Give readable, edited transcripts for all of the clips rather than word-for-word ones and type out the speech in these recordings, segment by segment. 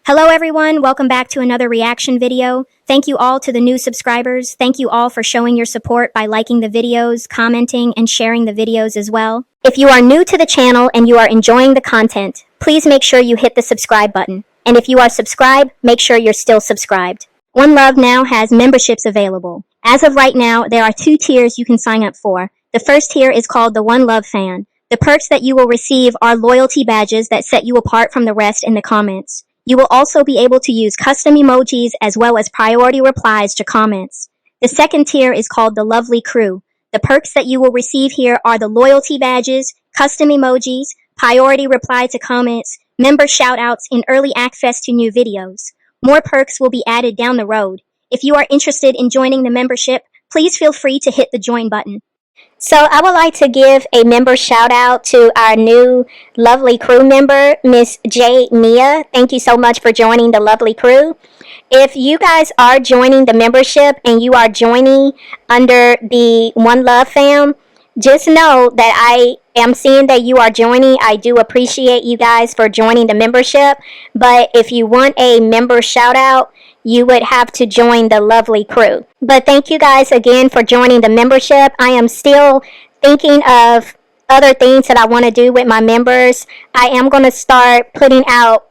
Hello everyone, welcome back to another reaction video. Thank you all to the new subscribers. Thank you all for showing your support by liking the videos, commenting, and sharing the videos as well. If you are new to the channel and you are enjoying the content, please make sure you hit the subscribe button. And if you are subscribed, make sure you're still subscribed. OneLove now has memberships available. As of right now, there are 2 tiers you can sign up for. The first tier is called the OneLove Fan. The perks that you will receive are loyalty badges that set you apart from the rest in the comments. You will also be able to use custom emojis as well as priority replies to comments. The second tier is called the Lovely Crew. The perks that you will receive here are the loyalty badges, custom emojis, priority reply to comments, member shoutouts, and early access to new videos. More perks will be added down the road. If you are interested in joining the membership, please feel free to hit the join button. So I would like to give a member shout out to our new lovely crew member, Miss J. Nia. Thank you so much for joining the lovely crew. If you guys are joining the membership and you are joining under the OneLove fam, just know that I am seeing that you are joining. I do appreciate you guys for joining the membership. But if you want a member shout out, you would have to join the lovely crew. But thank you guys again for joining the membership. I am still thinking of other things that I want to do with my members. I am going to start putting out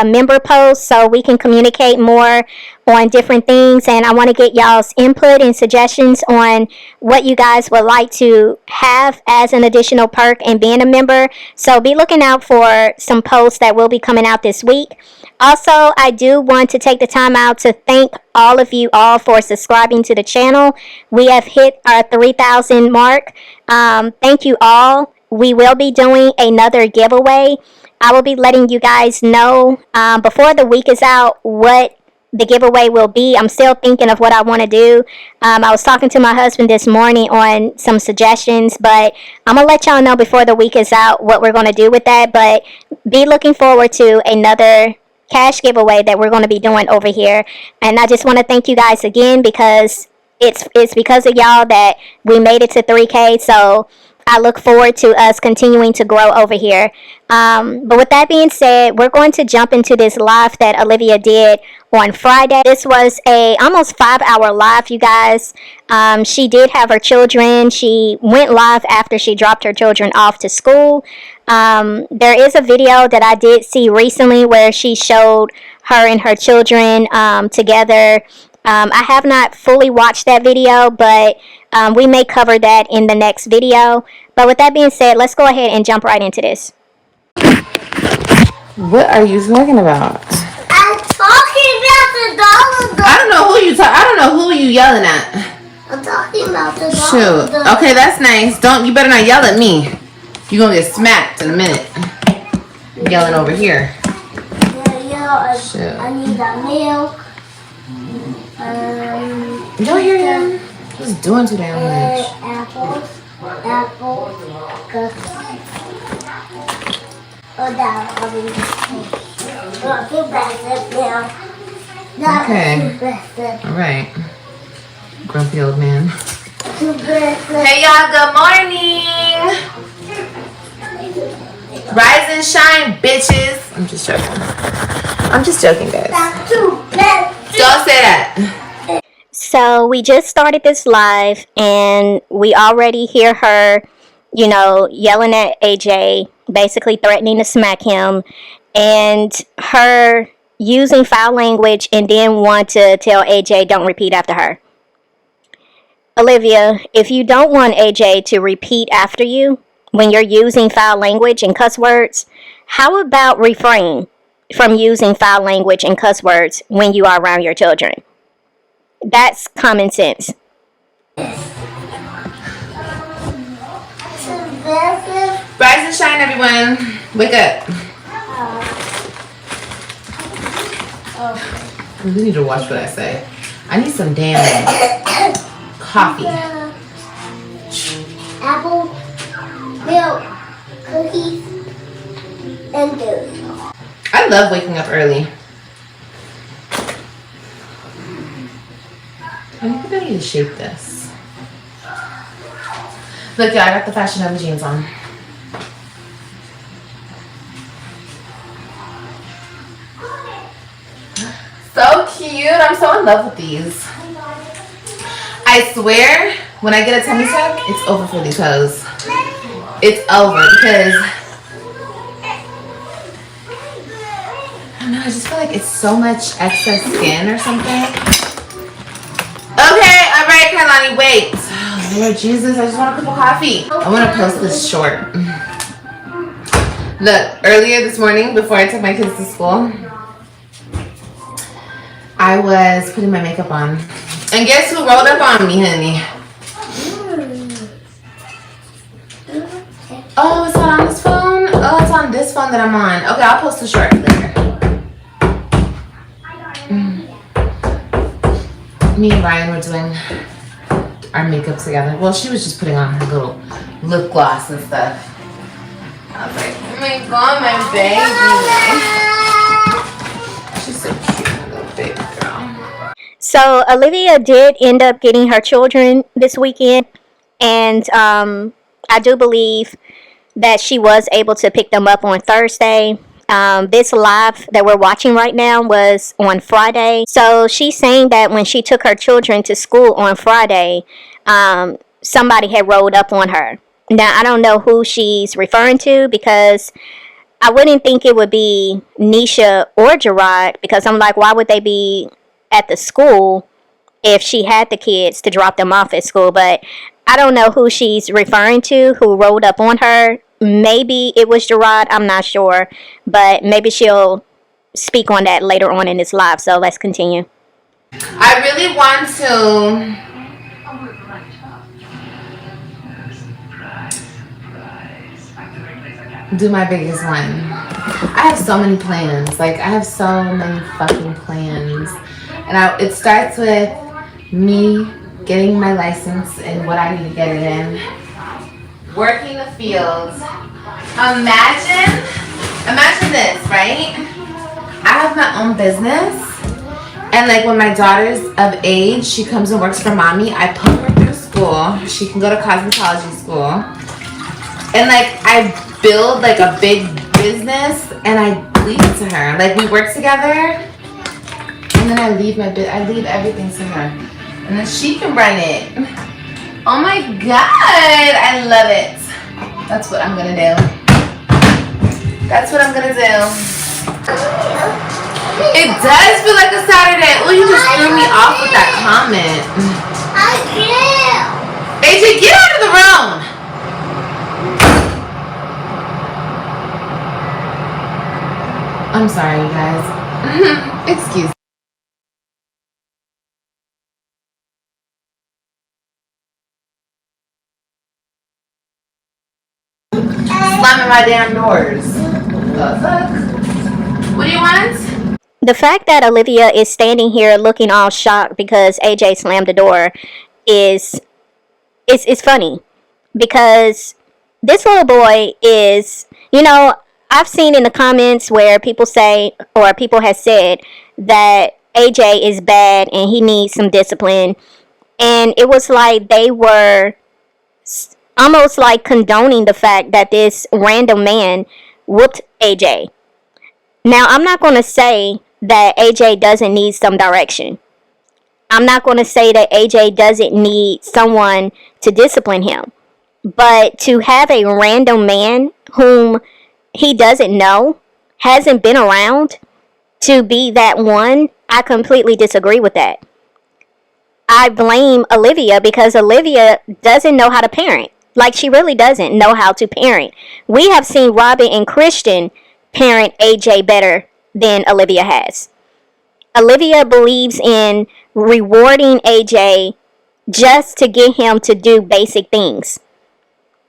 member posts so we can communicate more on different things, and I want to get y'all's input and suggestions on what you guys would like to have as an additional perk and being a member. So be looking out for some posts that will be coming out this week. Also, I do want to take the time out to thank all of you all for subscribing to the channel. We have hit our 3,000 mark. Thank you all. We will be doing another giveaway. I will be letting you guys know before the week is out what the giveaway will be. I'm still thinking of what I want to do. I was talking to my husband this morning on some suggestions, but I'm going to let y'all know before the week is out what we're going to do with that. But be looking forward to another cash giveaway that we're going to be doing over here. And I just want to thank you guys again because it's because of y'all that we made it to 3K. So I look forward to us continuing to grow over here. But with that being said, we're going to jump into this live that Olivia did on Friday. This was a almost 5-hour live, you guys. She did have her children. She went live after she dropped her children off to school. There is a video that I did see recently where she showed her and her children together. I have not fully watched that video, but we may cover that in the next video. But with that being said, let's go ahead and jump right into this. What are you talking about? I'm talking about the dollar. I don't know who you yelling at. I'm talking about the dollar. Shoot. Okay, that's nice. You better not yell at me. You're gonna get smacked in a minute. Yelling over here. Yeah, I need a milk. You don't hear him? He's doing too damn much. Apples, cookies. Oh, that Okay. All right. Grumpy old man. Hey y'all, good morning. Rise and shine, bitches. I'm just joking, guys. Don't say that. So we just started this live and we already hear her, you know, yelling at AJ, basically threatening to smack him, and her using foul language and then want to tell AJ don't repeat after her. Olivia, if you don't want AJ to repeat after you when you're using foul language and cuss words, how about refrain from using foul language and cuss words when you are around your children? That's common sense. Rise and shine, everyone. Wake up. We need to watch what I say. I need some damn coffee. Apple, milk, cookies, and dairy. I love waking up early. I think I need to shape this. Look, y'all, I got the Fashion Nova jeans on. I'm so in love with these. I swear, when I get a tummy tuck, it's over for these hoes. It's over because I don't know. I just feel like it's so much excess skin or something. Okay, all right, Kailani, wait. Oh, Lord Jesus, I just want a cup of coffee. I want to post this short. Look, earlier this morning, before I took my kids to school, I was putting my makeup on. And guess who rolled up on me, honey? Oh, it's not on this phone? Oh, it's on this phone that I'm on. Okay, I'll post the short later. Me and Ryan were doing our makeup together. Well, she was just putting on her little lip gloss and stuff. I was like, oh my god, my baby. She's so cute, my little baby girl. So Olivia did end up getting her children this weekend, and I do believe that she was able to pick them up on Thursday. This live that we're watching right now was on Friday. So she's saying that when she took her children to school on Friday, somebody had rolled up on her. Now, I don't know who she's referring to because I wouldn't think it would be Nisha or Gerard, because I'm like, why would they be at the school if she had the kids to drop them off at school? But I don't know who she's referring to, who rolled up on her. Maybe it was Gerard, I'm not sure, but maybe she'll speak on that later on in this live, so let's continue. I really want to do my biggest one. I have so many plans. Like, I have so many fucking plans. And it starts with me getting my license and what I need to get it in. Working the fields. Imagine this, right? I have my own business. And like when my daughter's of age, she comes and works for mommy. I put her through school. She can go to cosmetology school. And like I build like a big business and I leave it to her. Like we work together and then I leave everything to her. And then she can run it. Oh my god, I love it. That's what I'm gonna do. That's what I'm gonna do. It does feel like a Saturday. Oh, you just threw me off with that comment. I can't. AJ, get out of the room. I'm sorry, you guys. Excuse me. Slamming my damn doors. The fuck? What do you want? The fact that Olivia is standing here looking all shocked because AJ slammed the door is funny, because this little boy is, I've seen in the comments where people say, or people have said, that AJ is bad and he needs some discipline, and it was like they were almost like condoning the fact that this random man whooped AJ. Now, I'm not going to say that AJ doesn't need some direction. I'm not going to say that AJ doesn't need someone to discipline him. But to have a random man whom he doesn't know, hasn't been around, to be that one, I completely disagree with that. I blame Olivia because Olivia doesn't know how to parent. Like, she really doesn't know how to parent. We have seen Robin and Christian parent AJ better than Olivia has. Olivia believes in rewarding AJ just to get him to do basic things.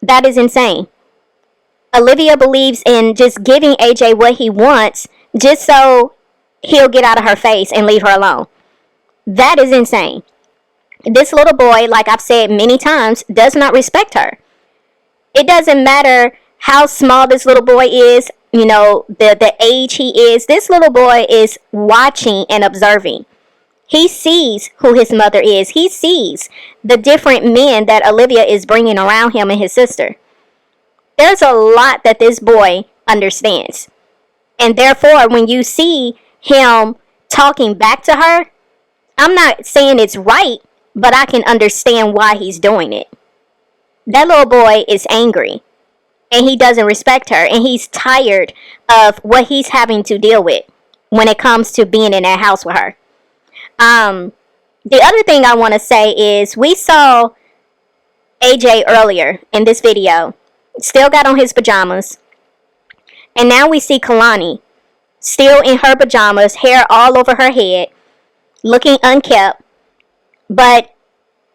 That is insane. Olivia believes in just giving AJ what he wants just so he'll get out of her face and leave her alone. That is insane. This little boy, like I've said many times, does not respect her. It doesn't matter how small this little boy is, the age he is. This little boy is watching and observing. He sees who his mother is. He sees the different men that Olivia is bringing around him and his sister. There's a lot that this boy understands. And therefore, when you see him talking back to her, I'm not saying it's right, but I can understand why he's doing it. That little boy is angry, and he doesn't respect her, and he's tired of what he's having to deal with when it comes to being in that house with her. The other thing I want to say is we saw AJ earlier in this video, still got on his pajamas, and now we see Kalani still in her pajamas, hair all over her head, looking unkept, but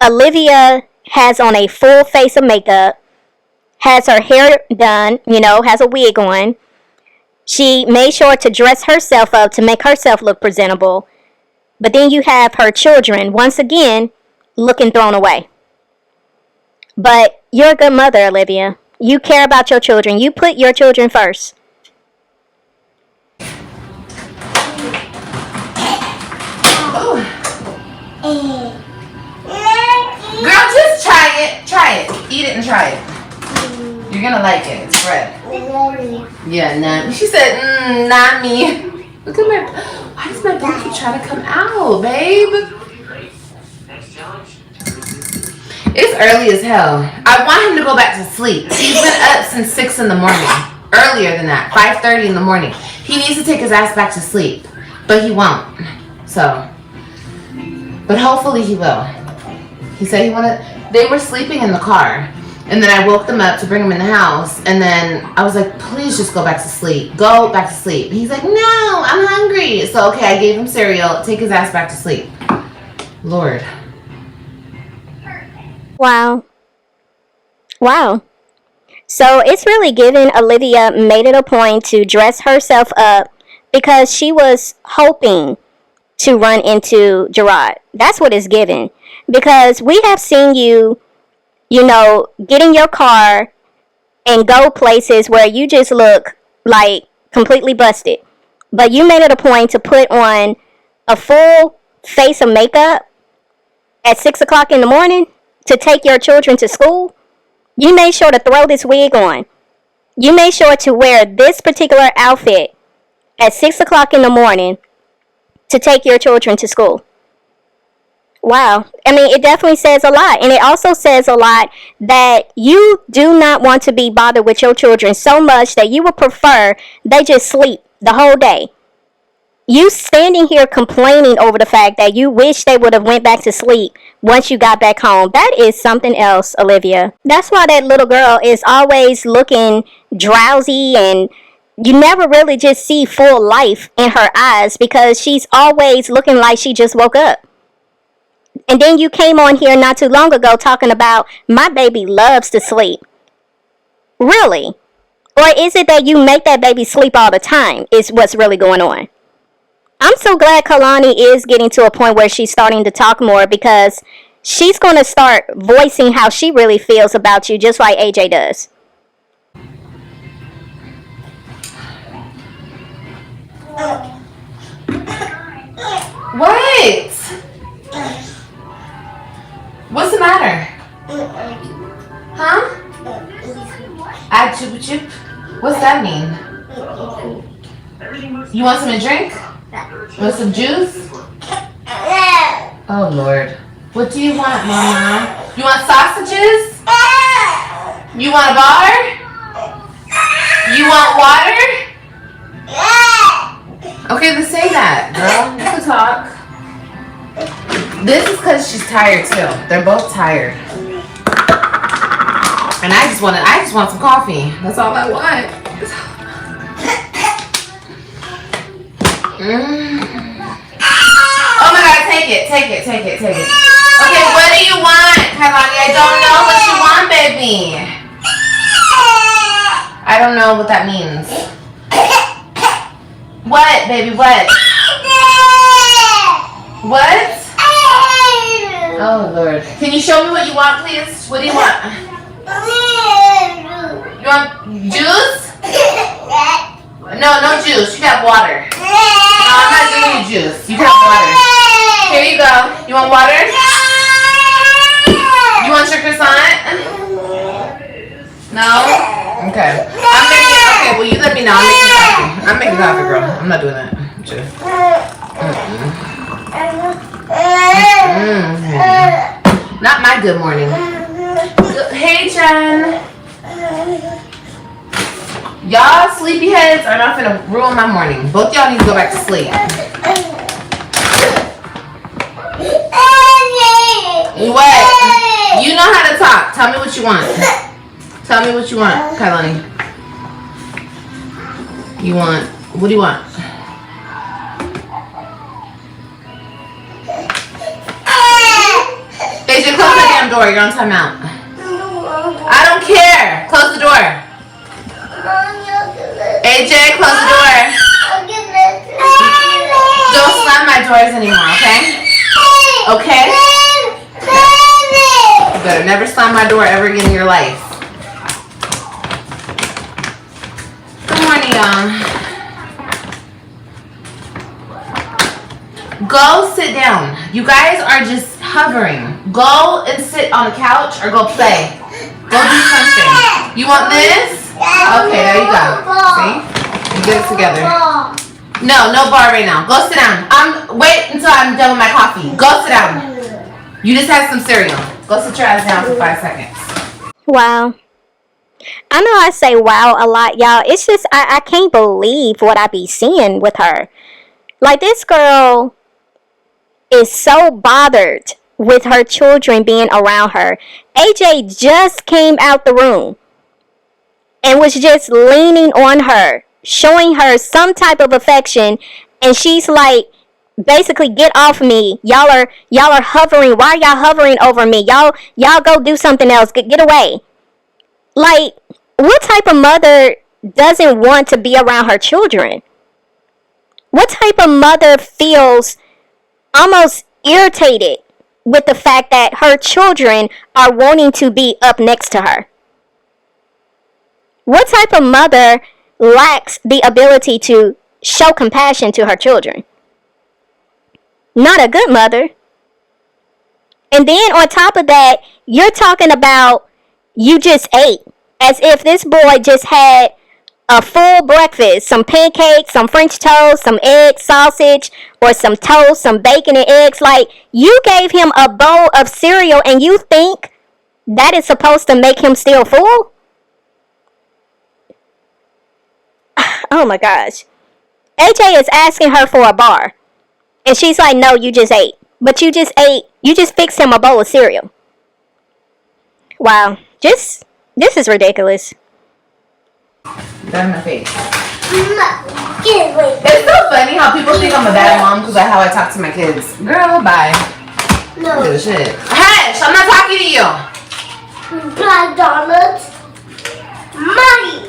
Olivia has on a full face of makeup, has her hair done, has a wig on. She made sure to dress herself up to make herself look presentable. But then you have her children, once again, looking thrown away. But you're a good mother, Olivia. You care about your children. You put your children first. Girl, just try it. Try it. Eat it and try it. You're gonna like it. It's red. Yeah, nah. She said, not me. Look at my... Why does my booty keep trying to come out, babe? It's early as hell. I want him to go back to sleep. He's been up since 6 in the morning. Earlier than that. 5:30 in the morning. He needs to take his ass back to sleep. But he won't. So... But hopefully he will. He said he wanted... They were sleeping in the car. And then I woke them up to bring them in the house. And then I was like, please just go back to sleep. Go back to sleep. He's like, no, I'm hungry. So, okay, I gave him cereal. Take his ass back to sleep. Lord. Wow. So it's really given. Olivia made it a point to dress herself up because she was hoping to run into Gerard. That's what it's given. Because we have seen you, get in your car and go places where you just look like completely busted. But you made it a point to put on a full face of makeup at 6 o'clock in the morning to take your children to school. You made sure to throw this wig on. You made sure to wear this particular outfit at 6 o'clock in the morning to take your children to school. Wow. I mean, it definitely says a lot. And it also says a lot that you do not want to be bothered with your children so much that you would prefer they just sleep the whole day. You standing here complaining over the fact that you wish they would have went back to sleep once you got back home. That is something else, Olivia. That's why that little girl is always looking drowsy, and you never really just see full life in her eyes because she's always looking like she just woke up. And then you came on here not too long ago talking about my baby loves to sleep. Really? Or is it that you make that baby sleep all the time is what's really going on? I'm so glad Kalani is getting to a point where she's starting to talk more because she's going to start voicing how she really feels about you just like AJ does. What? What's the matter? Huh? I chupa chup? What's that mean? You want some to drink? Want some juice? Oh Lord. What do you want, Mama? You want sausages? You want a bar? You want water? Okay, let's say that, girl. You can talk. This is because she's tired too. They're both tired. And I just want some coffee. That's all I want. Oh my God, take it. Okay, what do you want, Kailani? I don't know what you want, baby. I don't know what that means. What, baby, what? What? Oh, Lord. Can you show me what you want, please? What do you want? You want juice? No juice. You got water. No, I'm not giving you juice. You got water. Here you go. You want water? You want your croissant? No? Okay. Okay, well, you let me know. I'm making coffee, girl. I'm not doing that. Not my good morning. Hey, Jen. Y'all sleepyheads are not gonna ruin my morning. Both y'all need to go back to sleep. What? You know how to talk. Tell me what you want. Tell me what you want, Kailani. You want, what do you want? AJ, close the damn door. You're on timeout. I don't care. Close the door. AJ, close the door. Don't slam my doors anymore, okay? Okay? You better never slam my door ever again in your life. Good morning, y'all. Go sit down. You guys are just hovering. Go and sit on the couch or go play. Go do something. You want this? Okay, there you go. See? You get it together. No bar right now. Go sit down. Wait until I'm done with my coffee. Go sit down. You just had some cereal. Go sit your ass down for 5 seconds. Wow. I know I say wow a lot, y'all. It's just, I can't believe what I be seeing with her. Like, this girl is so bothered with her children being around her. AJ just came out the room and was just leaning on her, showing her some type of affection, and she's like, basically, get off me. Y'all are hovering. Why are y'all hovering over me? Y'all go do something else. Get away. Like, what type of mother doesn't want to be around her children? What type of mother feels almost irritated with the fact that her children are wanting to be up next to her? What type of mother lacks the ability to show compassion to her children? Not a good mother. And then on top of that, you're talking about you just ate, as if this boy just had a full breakfast, some pancakes, some French toast, some eggs, sausage, or some toast, some bacon and eggs. Like, you gave him a bowl of cereal and you think that is supposed to make him still full? Oh my gosh. AJ is asking her for a bar. And she's like, no, you just ate. But you just ate. You just fixed him a bowl of cereal. Wow. This is ridiculous. Get in my face. It's so funny how people think I'm a bad mom because of how I talk to my kids. Girl, bye. No. Good shit. Hush! I'm not talking to you. McDonald's. Money.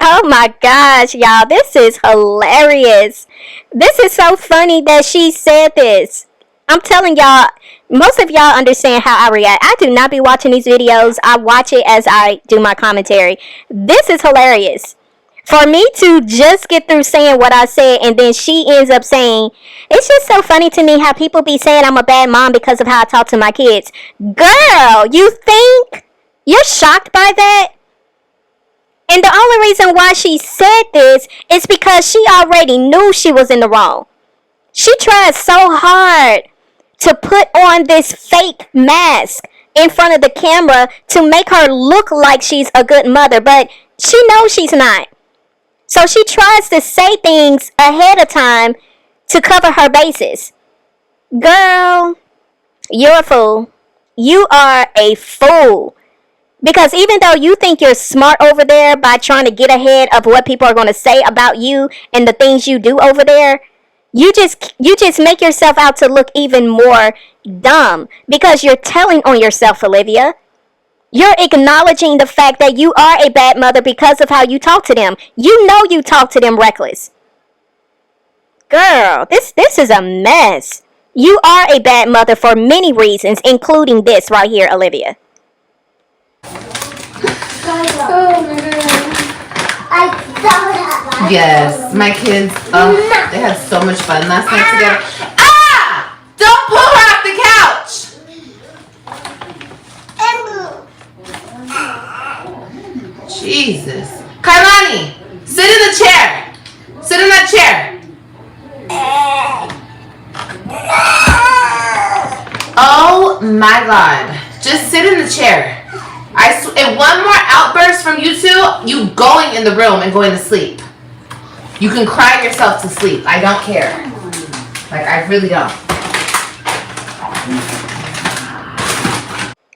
Oh my gosh, y'all. This is hilarious. This is so funny that she said this. I'm telling y'all, most of y'all understand how I react. I do not be watching these videos. I watch it as I do my commentary. This is hilarious. For me to just get through saying what I said and then she ends up saying, it's just so funny to me how people be saying I'm a bad mom because of how I talk to my kids. Girl, you think? You're shocked by that? And the only reason why she said this is because she already knew she was in the wrong. She tried so hard to put on this fake mask in front of the camera to make her look like she's a good mother, but she knows she's not. So she tries to say things ahead of time to cover her bases. Girl, you're a fool. You are a fool. Because even though you think you're smart over there by trying to get ahead of what people are going to say about you and the things you do over there, you just make yourself out to look even more dumb because you're telling on yourself, Olivia. You're acknowledging the fact that you are a bad mother because of how you talk to them. You know you talk to them reckless. Girl, this is a mess. You are a bad mother for many reasons, including this right here, Olivia. Oh my God. Yes, my kids, they had so much fun last night together. Ah! Don't pull her off the couch! Jesus. Kailani, sit in the chair. Sit in that chair. my God. Just sit in the chair. If one more outburst from you two, you going in the room and going to sleep. You can cry yourself to sleep. I don't care. Like, I really don't.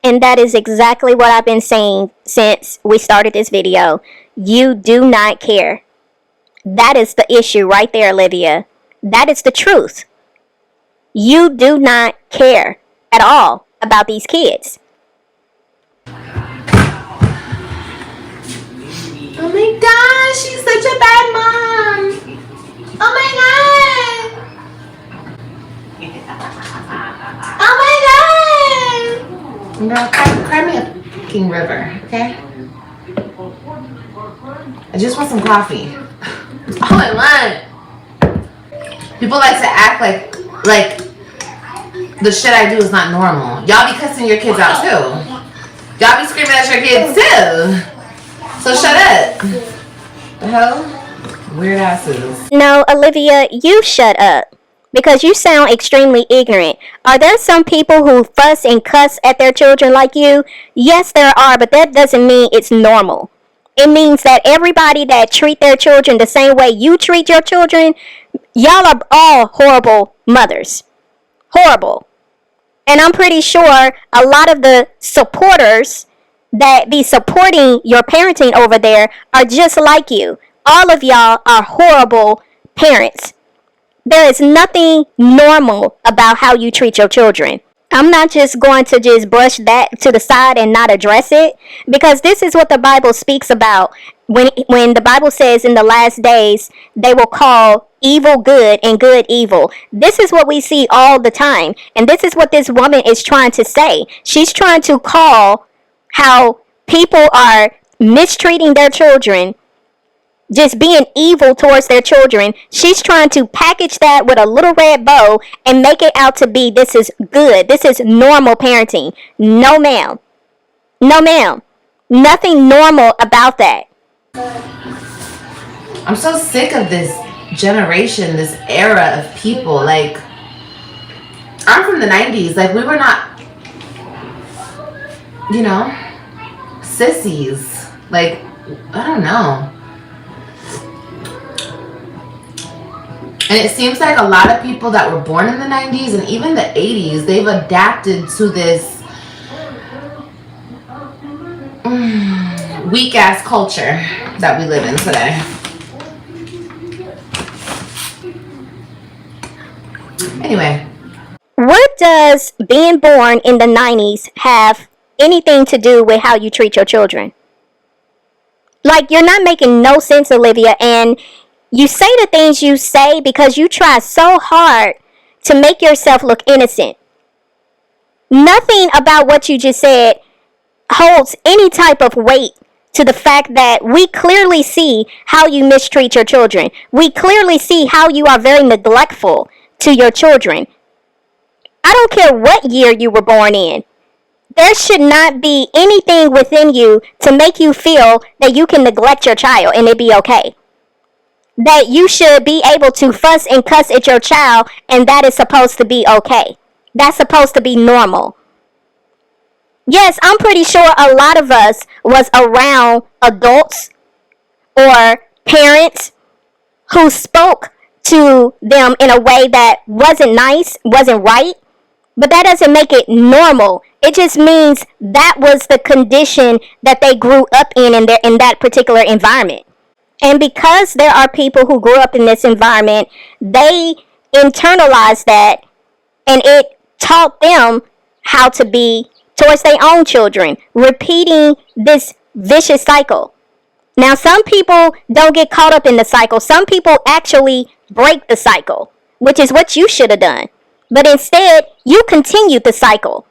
And that is exactly what I've been saying since we started this video. You do not care. That is the issue right there, Olivia. That is the truth. You do not care at all about these kids. Oh my gosh, she's such a bad mom. Oh my God. Oh my God. Girl, cry me a fucking river, okay? I just want some coffee. That's all I want. People like to act like the shit I do is not normal. Y'all be cussing your kids out too. Y'all be screaming at your kids too. So shut up. The hell? Weird asses. No, Olivia, you shut up. Because you sound extremely ignorant. Are there some people who fuss and cuss at their children like you? Yes, there are, but that doesn't mean it's normal. It means that everybody that treat their children the same way you treat your children, y'all are all horrible mothers. Horrible. And I'm pretty sure a lot of the supporters that be supporting your parenting over there are just like you. All of y'all are horrible parents. There is nothing normal about how you treat your children. I'm not just going to just brush that to the side and not address it, because this is what the Bible speaks about when the Bible says in the last days they will call evil good and good evil. This is what we see all the time, and this is what this woman is trying to say. She's trying to call how people are mistreating their children, just being evil towards their children. She's trying to package that with a little red bow and make it out to be this is good. This is normal parenting. No, ma'am. No, ma'am. Nothing normal about that. I'm so sick of this generation, this era of people. Like, I'm from the 90s. Like, we were not, you know, sissies. Like, I don't know. And it seems like a lot of people that were born in the 90s and even the 80s, they've adapted to this weak-ass culture that we live in today. Anyway. What does being born in the 90s have anything to do with how you treat your children? Like, you're not making no sense, Olivia, and you say the things you say because you try so hard to make yourself look innocent. Nothing about what you just said holds any type of weight to the fact that we clearly see how you mistreat your children. We clearly see how you are very neglectful to your children. I don't care what year you were born in. There should not be anything within you to make you feel that you can neglect your child and it be okay. That you should be able to fuss and cuss at your child and that is supposed to be okay. That's supposed to be normal. Yes, I'm pretty sure a lot of us was around adults or parents who spoke to them in a way that wasn't nice, wasn't right. But that doesn't make it normal. It just means that was the condition that they grew up in that particular environment. And because there are people who grew up in this environment, they internalized that and it taught them how to be towards their own children, repeating this vicious cycle. Now, some people don't get caught up in the cycle. Some people actually break the cycle, which is what you should have done. But instead, you continued the cycle.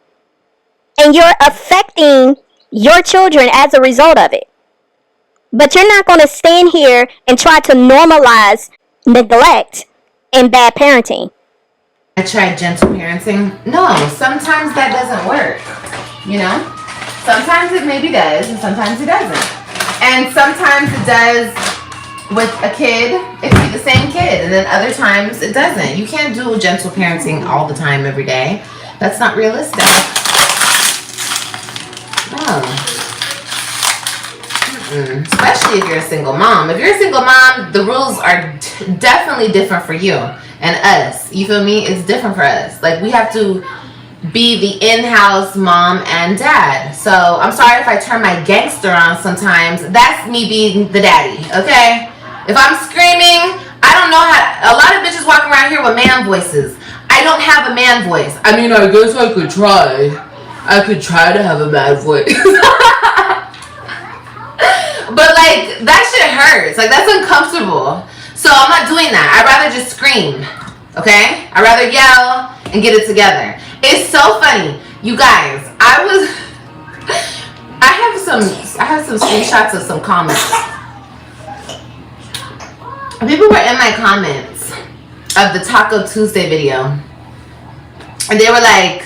And you're affecting your children as a result of it. But you're not going to stand here and try to normalize neglect and bad parenting. I tried gentle parenting. No, sometimes that doesn't work. You know? Sometimes it maybe does, and sometimes it doesn't. And sometimes it does with a kid, it can be the same kid, and then other times it doesn't. You can't do gentle parenting all the time, every day. That's not realistic. Especially if you're a single mom. If you're a single mom, the rules are definitely different for you and us. You feel me? It's different for us. Like, we have to be the in-house mom and dad. So I'm sorry if I turn my gangster on sometimes. That's me being the daddy, okay? If I'm screaming, I don't know how. A lot of bitches walk around here with man voices. I don't have a man voice. I mean, I guess I could try. I could try to have a man voice. But like, that shit hurts. Like, that's uncomfortable. So I'm not doing that. I'd rather just scream, okay? I'd rather yell and get it together. It's so funny, you guys. I have some screenshots of some comments. People were in my comments of the Taco Tuesday video, and they were like,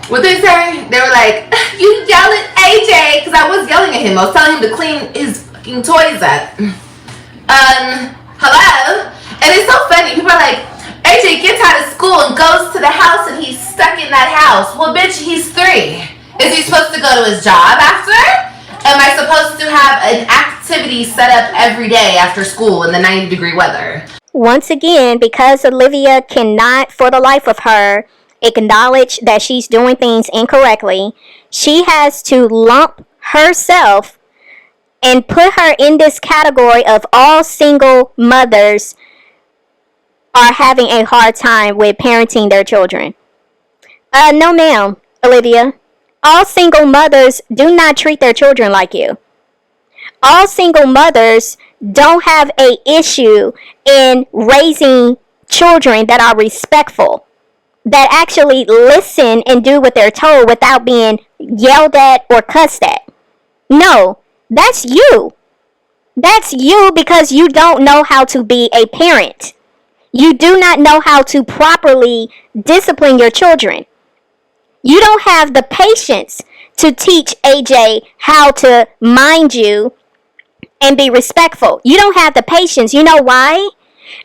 what they say? They were like, you yell at AJ, because I was yelling at him. I was telling him to clean his fucking toys up. Hello? And it's so funny. People are like, AJ gets out of school and goes to the house and he's stuck in that house. Well, bitch, he's 3. Is he supposed to go to his job after? Am I supposed to have an activity set up every day after school in the 90-degree weather? Once again, because Olivia cannot, for the life of her, acknowledge that she's doing things incorrectly, she has to lump herself and put her in this category of all single mothers are having a hard time with parenting their children. No ma'am, Olivia. All single mothers do not treat their children like you. All single mothers don't have an issue in raising children that are respectful, that actually listen and do what they're told without being yelled at or cussed at. No, that's you. That's you because you don't know how to be a parent. You do not know how to properly discipline your children. You don't have the patience to teach AJ how to mind you and be respectful. You don't have the patience. You know why?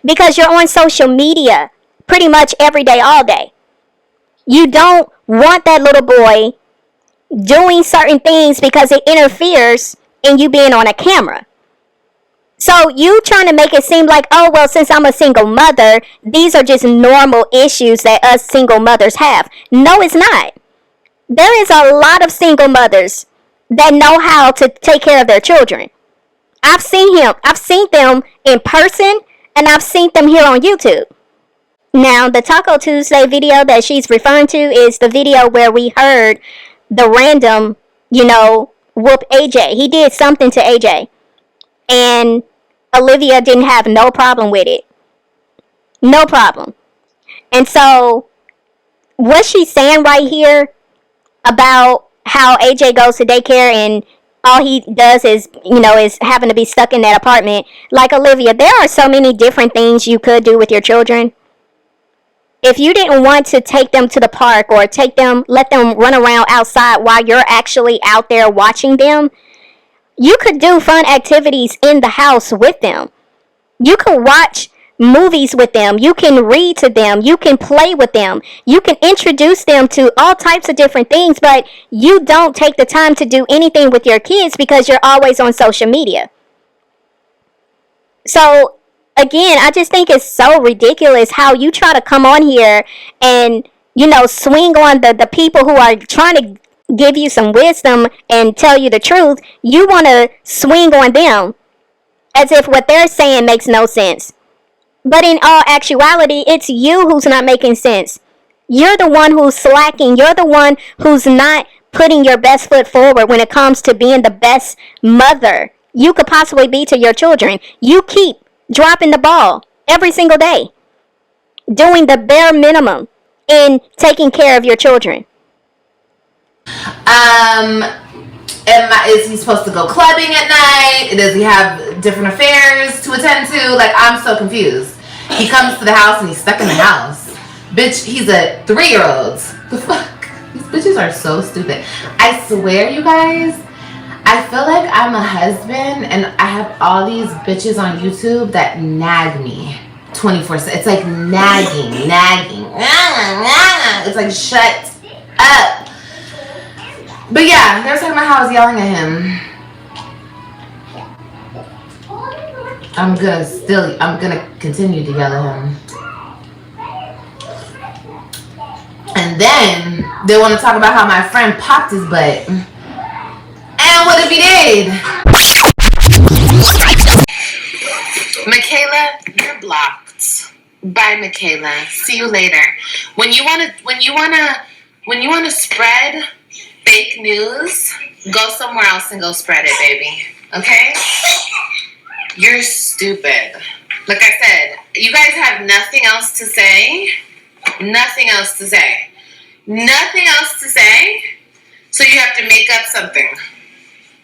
Because you're on social media pretty much every day, all day. You don't want that little boy doing certain things because it interferes in you being on a camera. So you trying to make it seem like, oh, well, since I'm a single mother, these are just normal issues that us single mothers have. No, it's not. There is a lot of single mothers that know how to take care of their children. I've seen them in person, and I've seen them here on YouTube. Now, the Taco Tuesday video that she's referring to is the video where we heard the random, whoop AJ. He did something to AJ. And Olivia didn't have no problem with it. No problem. And so, what she's saying right here about how AJ goes to daycare and all he does is having to be stuck in that apartment. Like, Olivia, there are so many different things you could do with your children. If you didn't want to take them to the park or let them run around outside while you're actually out there watching them, you could do fun activities in the house with them. You could watch movies with them. You can read to them. You can play with them. You can introduce them to all types of different things, but you don't take the time to do anything with your kids because you're always on social media. So, again, I just think it's so ridiculous how you try to come on here and, swing on the people who are trying to give you some wisdom and tell you the truth. You want to swing on them as if what they're saying makes no sense. But in all actuality, it's you who's not making sense. You're the one who's slacking. You're the one who's not putting your best foot forward when it comes to being the best mother you could possibly be to your children. You keep dropping the ball every single day, doing the bare minimum in taking care of your children. Is he supposed to go clubbing at night? Does he have different affairs to attend to? Like, I'm so confused. He comes to the house and he's stuck in the house. Bitch, he's a 3-year-old. The fuck? These bitches are so stupid. I swear, you guys, I feel like I'm a husband and I have all these bitches on YouTube that nag me 24/7. It's like nagging. It's like, shut up. But yeah, they were talking about how I was yelling at him. I'm gonna continue to yell at him. And then they want to talk about how my friend popped his butt. And what if he did? Michaela, you're blocked. Bye, Michaela. See you later. When you wanna spread fake news, go somewhere else and go spread it, baby. Okay? You're stupid. Like I said, you guys have nothing else to say. Nothing else to say. Nothing else to say. So you have to make up something.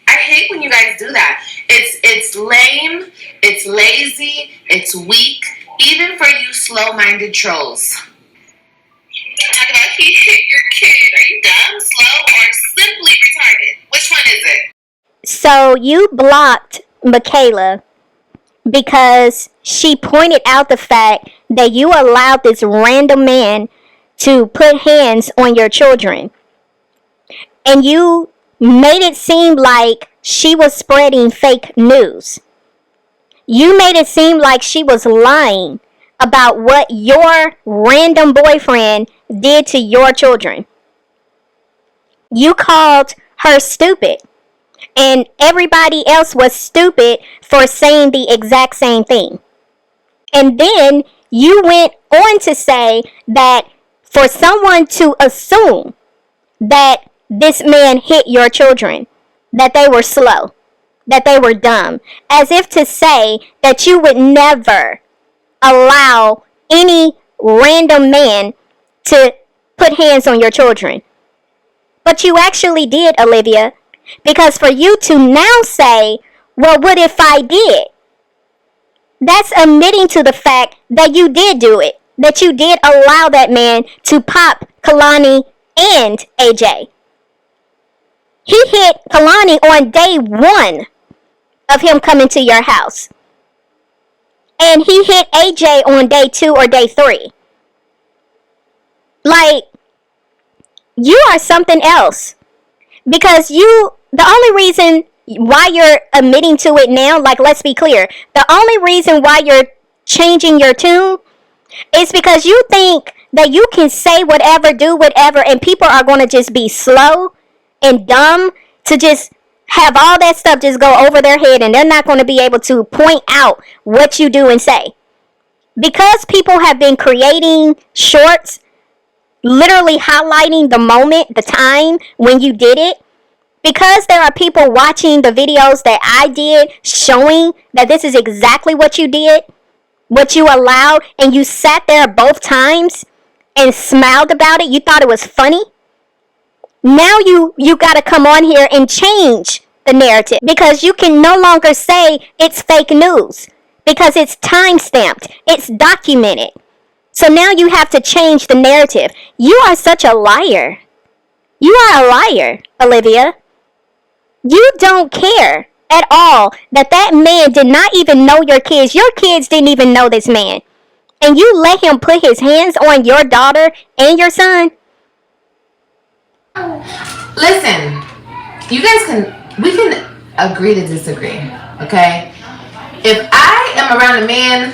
I hate when you guys do that. It's lame, it's lazy, it's weak, even for you slow-minded trolls. Talk about he hit your kid. Are you dumb, slow, or simply retarded? Which one is it? So you blocked Michaela because she pointed out the fact that you allowed this random man to put hands on your children. And you made it seem like she was spreading fake news. You made it seem like she was lying about what your random boyfriend did to your children. You called her stupid, and everybody else was stupid for saying the exact same thing. And then you went on to say that for someone to assume that this man hit your children, that they were slow, that they were dumb, as if to say that you would never allow any random man to put hands on your children. But you actually did, Olivia, because for you to now say, well, what if I did? That's admitting to the fact that you did do it, that you did allow that man to pop Kalani and AJ. He hit Kalani on day 1 of him coming to your house. And he hit AJ on day 2 or day 3. Like, you are something else. Because the only reason why you're admitting to it now, like, let's be clear, the only reason why you're changing your tune is because you think that you can say whatever, do whatever, and people are going to just be slow and dumb to just have all that stuff just go over their head, and they're not going to be able to point out what you do and say. Because people have been creating shorts, literally highlighting the moment, the time when you did it, because there are people watching the videos that I did showing that this is exactly what you did, what you allowed, and you sat there both times and smiled about it, you thought it was funny. Now you got to come on here and change the narrative, because you can no longer say it's fake news, because it's time stamped, it's documented. So now you have to change the narrative. You are such a liar. You are a liar, Olivia. You don't care at all that man did not even know your kids. Your kids didn't even know this man. And you let him put his hands on your daughter and your son? Listen, we can agree to disagree, okay? If I am around a man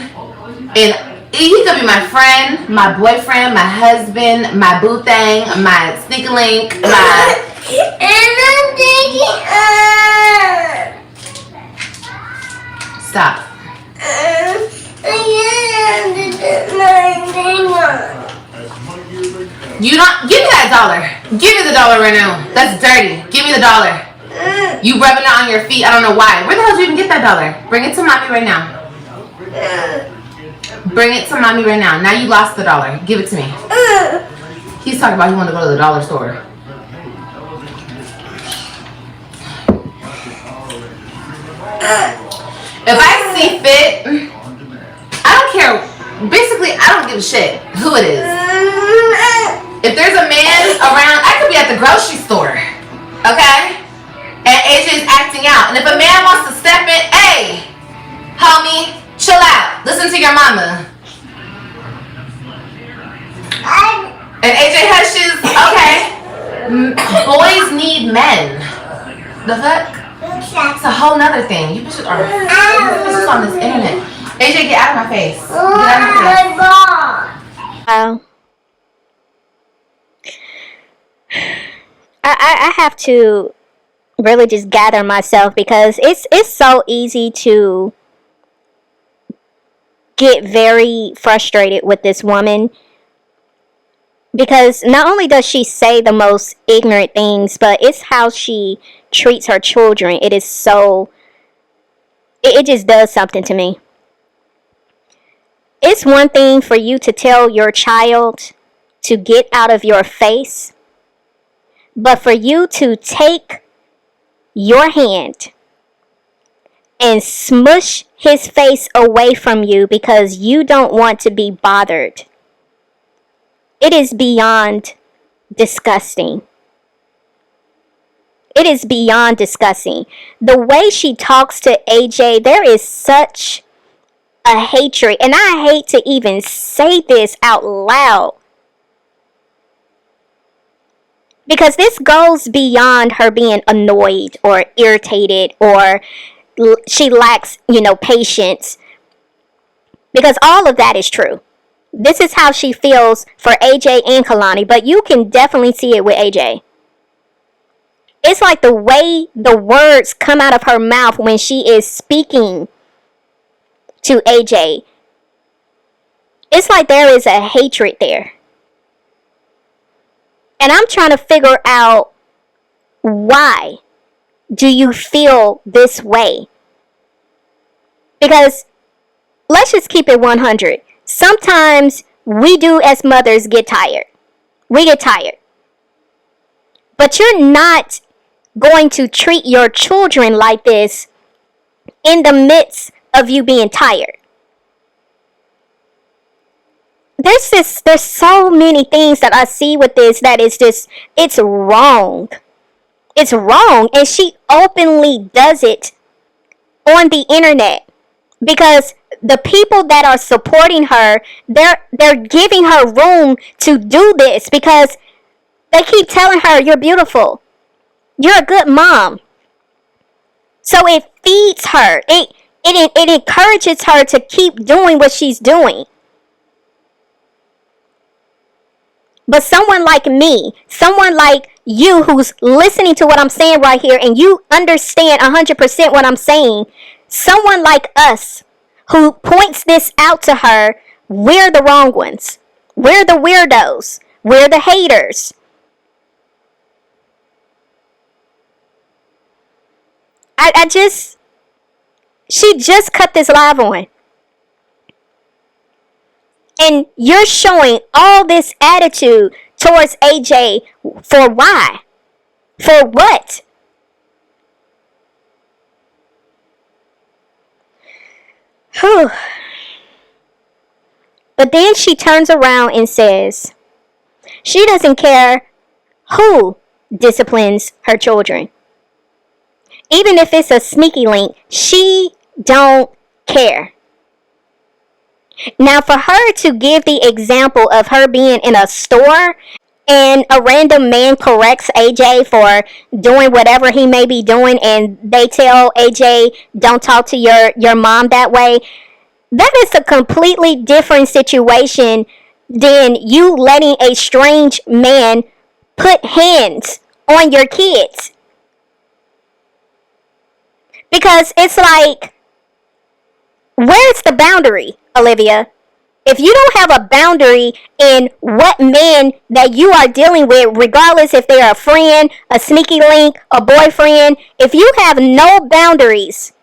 and he could be my friend, my boyfriend, my husband, my boo thing, my sneaky link, my... Stop. You don't... Give me that $1. Give me the $1 right now. That's dirty. Give me the $1. You rubbing it on your feet. I don't know why. Where the hell did you even get that $1? Bring it to mommy right now. Bring it to mommy right now. Now you lost the $1. Give it to me. He's talking about he wanted to go to the dollar store. If I see fit, I don't care. Basically, I don't give a shit who it is. If there's a man around, I could be at the grocery store, okay? And AJ's acting out. And if a man wants to step in, hey, homie, chill out. Listen to your mama. And AJ hushes, okay. Boys need men. The fuck? It's a whole nother thing. You bitches are on this internet. AJ, get out of my face. Get out of my face. Wow. I have to really just gather myself because it's so easy to get very frustrated with this woman, because not only does she say the most ignorant things, but it's how she treats her children. It is so, it just does something to me. It's one thing for you to tell your child to get out of your face, but for you to take your hand and smush his face away from you because you don't want to be bothered, it is beyond disgusting. It is beyond disgusting. The way she talks to AJ, there is such a hatred, and I hate to even say this out loud, because this goes beyond her being annoyed or irritated or she lacks, patience. Because all of that is true. This is how she feels for AJ and Kalani, but you can definitely see it with AJ. It's like the way the words come out of her mouth when she is speaking to AJ. It's like there is a hatred there. And I'm trying to figure out, why do you feel this way? Because let's just keep it 100. Sometimes we do as mothers get tired. We get tired. But you're not going to treat your children like this in the midst of you being tired. There's so many things that I see with this that is just, it's wrong. It's wrong. And she openly does it on the internet, because the people that are supporting her, they're giving her room to do this, because they keep telling her, you're beautiful, you're a good mom. So it feeds her. It encourages her to keep doing what she's doing. But someone like me, someone like you who's listening to what I'm saying right here, and you understand 100% what I'm saying, someone like us who points this out to her, we're the wrong ones. We're the weirdos. We're the haters. She just cut this live on. And you're showing all this attitude towards AJ for why? For what? Whew. But then she turns around and says she doesn't care who disciplines her children. Even if it's a sneaky link, she don't care. Now, for her to give the example of her being in a store and a random man corrects AJ for doing whatever he may be doing, and they tell AJ, don't talk to your mom that way, that is a completely different situation than you letting a strange man put hands on your kids. Because it's like, where's the boundary, Olivia? If you don't have a boundary in what man that you are dealing with, regardless if they're a friend, a sneaky link, a boyfriend, if you have no boundaries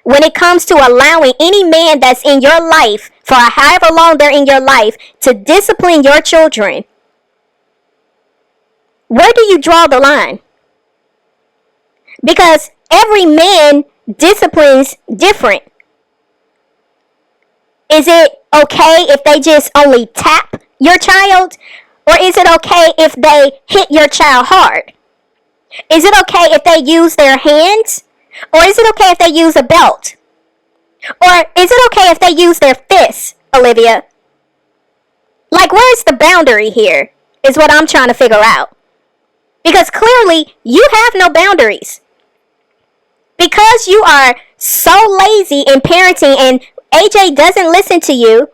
when it comes to allowing any man that's in your life, for however long they're in your life, to discipline your children, where do you draw the line? Because every man disciplines different. Is it okay if they just only tap your child? Or is it okay if they hit your child hard? Is it okay if they use their hands? Or is it okay if they use a belt? Or is it okay if they use their fists, Olivia? Like, where's the boundary here? Is what I'm trying to figure out. Because clearly, you have no boundaries. Because you are so lazy in parenting and AJ doesn't listen to you,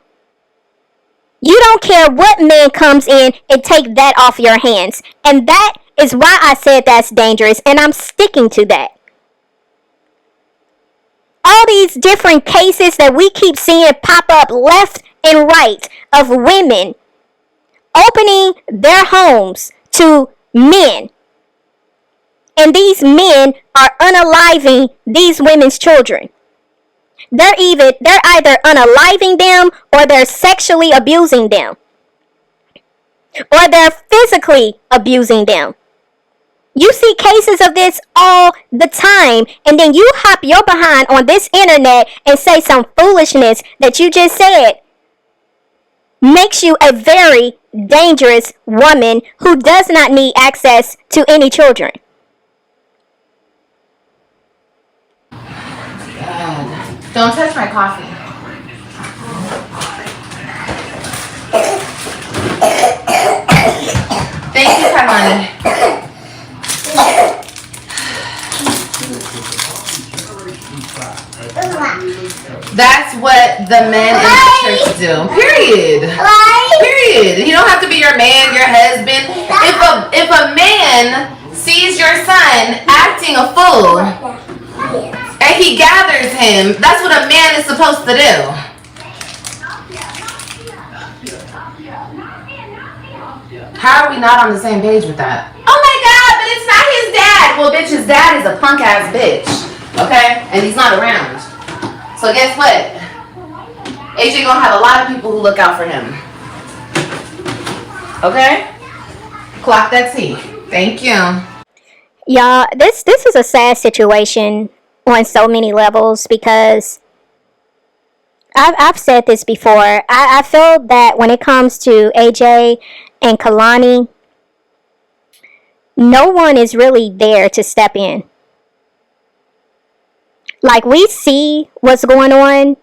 you don't care what man comes in and take that off your hands. And that is why I said that's dangerous, and I'm sticking to that. All these different cases that we keep seeing pop up left and right of women opening their homes to men. And these men are unaliving these women's children. They're either unaliving them or they're sexually abusing them. Or they're physically abusing them. You see cases of this all the time, and then you hop your behind on this internet and say some foolishness that you just said. Makes you a very dangerous woman who does not need access to any children. God. Don't touch my coffee. Thank you, Carmani. That's what the men in the church do. Period. Period. You don't have to be your man, your husband. If a man sees your son acting a fool and he gathers him, that's what a man is supposed to do. How are we not on the same page with that? Oh my God, but it's not his dad. Well, bitch, his dad is a punk ass bitch. Okay? And he's not around. So guess what? AJ gonna have a lot of people who look out for him. Okay? Clock that T. Thank you. Y'all, this is a sad situation on so many levels because I've said this before. I feel that when it comes to AJ and Kalani, no one is really there to step in. Like, we see what's going on,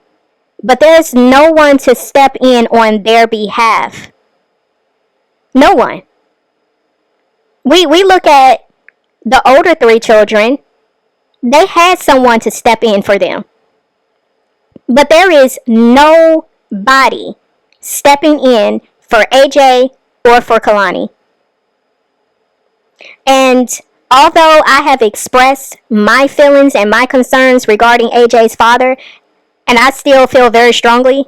but there's no one to step in on their behalf. No one. We look at the older three children. They had someone to step in for them. But there is nobody stepping in for AJ or for Kalani. And although I have expressed my feelings and my concerns regarding AJ's father, and I still feel very strongly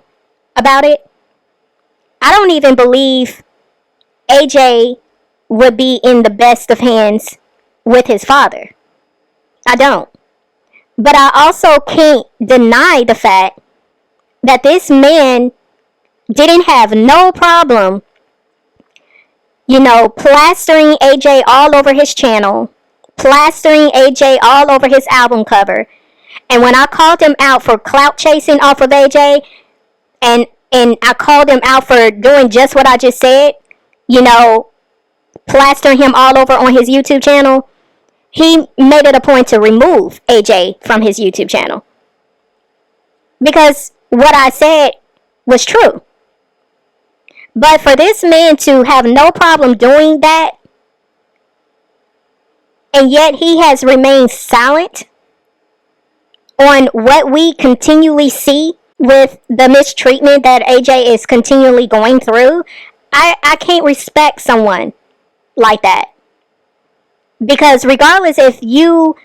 about it, I don't even believe AJ would be in the best of hands with his father. I don't. But I also can't deny the fact that this man didn't have no problem, plastering AJ all over his channel, plastering AJ all over his album cover. And when I called him out for clout chasing off of AJ, and I called him out for doing just what I just said, plastering him all over on his YouTube channel, he made it a point to remove AJ from his YouTube channel. Because what I said was true. But for this man to have no problem doing that, and yet he has remained silent on what we continually see with the mistreatment that AJ is continually going through, I can't respect someone like that. Because regardless if you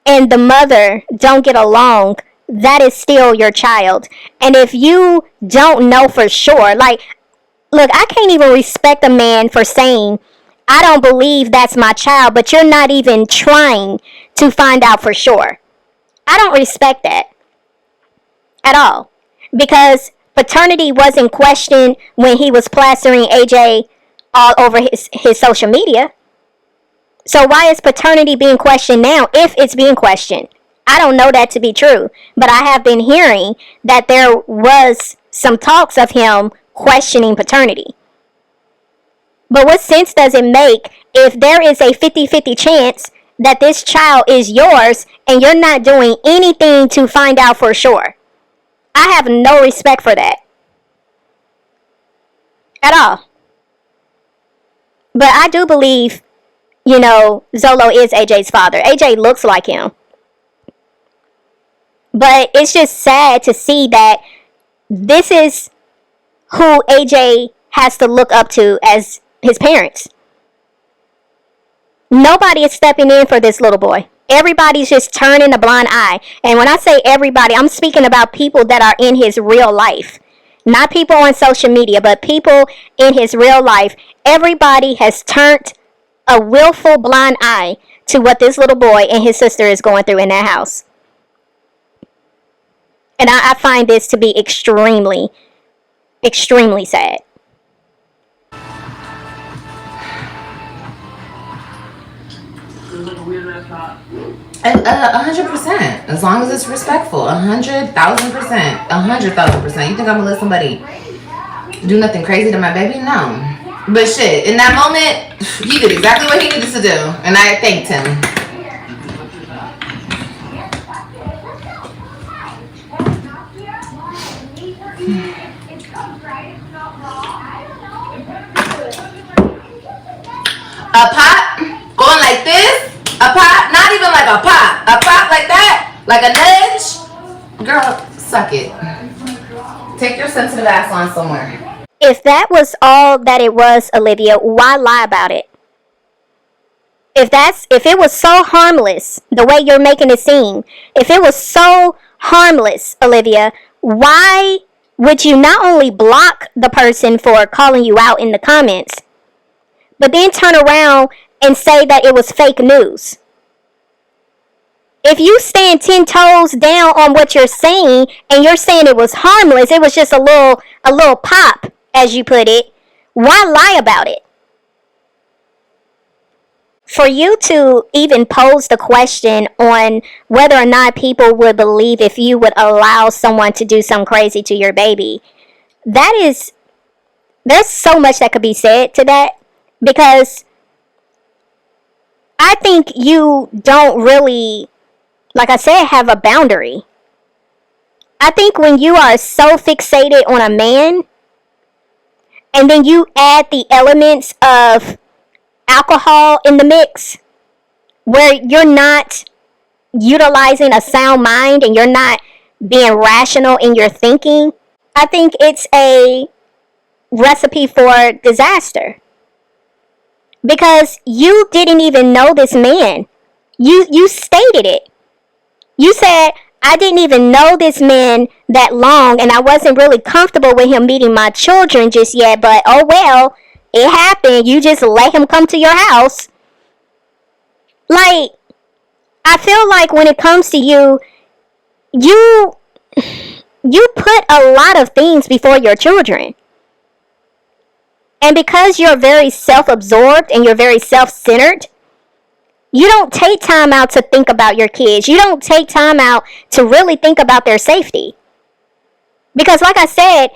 and the mother don't get along, that is still your child. And if you don't know for sure, look, I can't even respect a man for saying, I don't believe that's my child, but you're not even trying to find out for sure. I don't respect that at all. Because paternity wasn't questioned when he was plastering AJ all over his social media. So why is paternity being questioned now, if it's being questioned? I don't know that to be true, but I have been hearing that there was some talks of him questioning paternity. But what sense does it make if there is a 50-50 chance that this child is yours and you're not doing anything to find out for sure? I have no respect for that. At all. But I do believe, Zolo is AJ's father. AJ looks like him. But it's just sad to see that this is who AJ has to look up to as his parents. Nobody is stepping in for this little boy. Everybody's just turning a blind eye. And when I say everybody, I'm speaking about people that are in his real life. Not people on social media, but people in his real life. Everybody has turned a willful blind eye to what this little boy and his sister is going through in that house. And I find this to be extremely, extremely sad. 100%. As long as it's respectful. 100,000%. 100,000%. You think I'm gonna let somebody do nothing crazy to my baby? No. But shit, in that moment, he did exactly what he needed to do, and I thanked him. A pop going like this. A pop, not even like a pop. A pop like that, like a nudge. Girl, suck it. Take your sensitive ass on somewhere. If that was all that it was, Olivia, why lie about it? If it was so harmless, the way you're making it seem, if it was so harmless, Olivia, why would you not only block the person for calling you out in the comments, but then turn around and say that it was fake news? If you stand 10 toes down on what you're saying and you're saying it was harmless, it was just a little pop, as you put it, why lie about it? For you to even pose the question on whether or not people would believe if you would allow someone to do something crazy to your baby, there's so much that could be said to that, because I think you don't really, like I said, have a boundary. I think when you are so fixated on a man, and then you add the elements of alcohol in the mix, where you're not utilizing a sound mind and you're not being rational in your thinking, I think it's a recipe for disaster. Because you didn't even know this man. You stated it. You said, I didn't even know this man that long, and I wasn't really comfortable with him meeting my children just yet, but oh well, it happened. You just let him come to your house. Like, I feel like when it comes to you put a lot of things before your children. And because you're very self-absorbed and you're very self-centered, you don't take time out to think about your kids. You don't take time out to really think about their safety. Because like I said,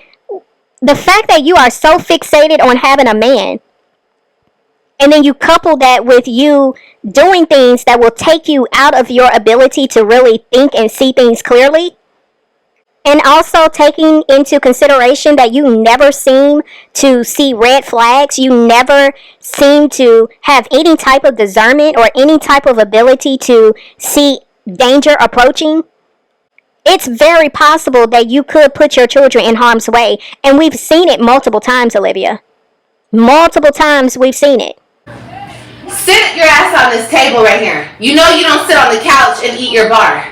the fact that you are so fixated on having a man, and then you couple that with you doing things that will take you out of your ability to really think and see things clearly, and also taking into consideration that you never seem to see red flags, you never seem to have any type of discernment or any type of ability to see danger approaching, it's very possible that you could put your children in harm's way. And we've seen it multiple times, Olivia. Multiple times we've seen it. Sit your ass on this table right here. You know you don't sit on the couch and eat your bar.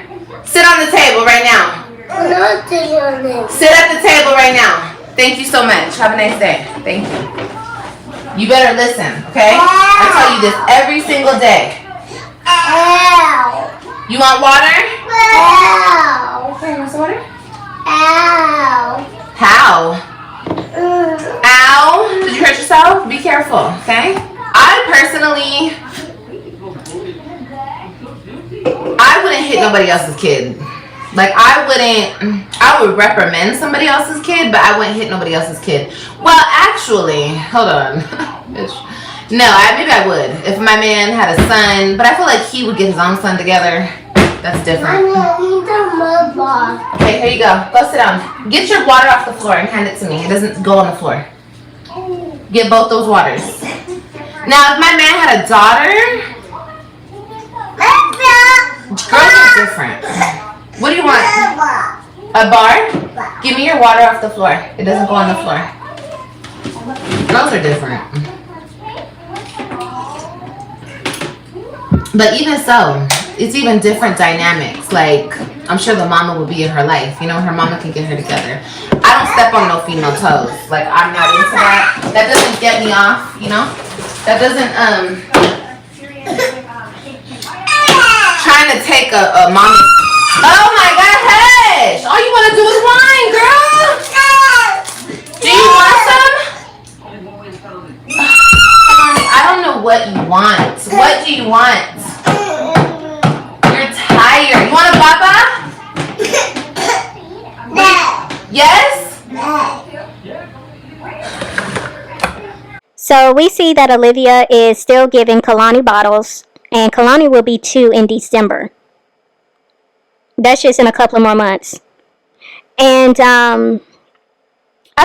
Sit on the table right now. I'm not sitting on this. Sit at the table right now. Thank you so much. Have a nice day. Thank you. You better listen, okay? I tell you this every single day. Ow. You want water? Ow. Okay, want some water? Ow. How? Ow. Did you hurt yourself? Be careful, okay? I wouldn't hit nobody else's kid. Like, I would reprimand somebody else's kid, but I wouldn't hit nobody else's kid. Well, actually, hold on. No, maybe I would. If my man had a son, but I feel like he would get his own son together. That's different. Okay, here you go. Go sit down. Get your water off the floor and hand it to me. It doesn't go on the floor. Get both those waters. Now, if my man had a daughter, girls are different. What do you want? A bar? Give me your water off the floor. It doesn't go on the floor. Girls are different. But even so, it's even different dynamics. Like, I'm sure the mama will be in her life. You know, her mama can get her together. I don't step on no female toes. Like, I'm not into that. That doesn't get me off, you know? That doesn't, trying to take a mommy. Oh my God, hush! All you want to do is whine, girl. Do you want some? Honey, I don't know what you want. What do you want? You're tired. You want a papa? Yes? So we see that Olivia is still giving Kalani bottles, and Kalani will be 2 in December. That's just in a couple of more months. And I